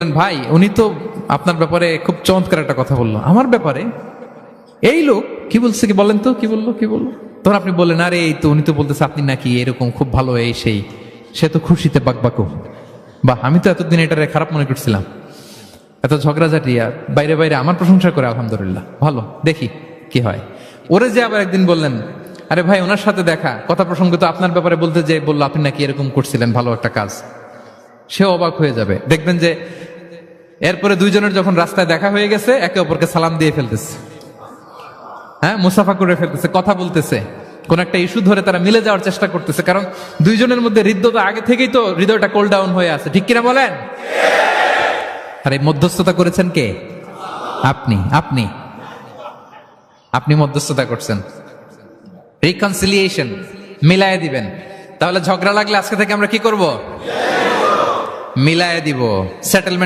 ভাই উনি তো আপনার ব্যাপারে খুব চমৎকার একটা কথা বললো আমার ব্যাপারে। এই লোক কি বলছে, কি বলেন তো, কি বললো তখন আপনি বললেন আরে এই তো উনি তো বলতেছে আপনি নাকি এরকম খুব ভালো এই সেই। সে তো খুশিতে বাকবাকু। বাহ, আমি তো এতদিন এটারে খারাপ মনে করছিলাম। এত ঝগড়াঝাটি আর বাইরে বাইরে আমার প্রশংসা করে আলহামদুলিল্লাহ, ভালো, দেখি কি হয়। ওরে যে আবার একদিন বললেন আরে ভাই ওনার সাথে দেখা কথা প্রসঙ্গ তো আপনার ব্যাপারে বলতে যে বললো আপনি নাকি এরকম করছিলেন ভালো একটা কাজ, সে অবাক হয়ে যাবে। দেখবেন যে এরপরে দুইজনের যখন রাস্তায় দেখা হয়ে গেছে একে অপরকে সালাম দিয়ে ফেলতেছে, হ্যাঁ মুসাফা করে ফেলতেছে, কথা বলতেছে, কোন একটা ইস্যু ধরে তারা মিলে যাওয়ার চেষ্টা করতেছে, কারণ দুইজনের মধ্যে হৃদ্যতা আগে থেকেই তো হৃদয়টা কোল ডাউন হয়ে আছে, ঠিক কিনা বলেন? আর এই মধ্যস্থতা করেছেন কে? আপনি আপনি আপনি মধ্যস্থতা করছেন, রিকনসিলিয়েশন মিলায়ে দিবেন। তাহলে ঝগড়া লাগলে আজকে থেকে আমরা কি করব? মিলায়ে দিব, সেটেলমেন্ট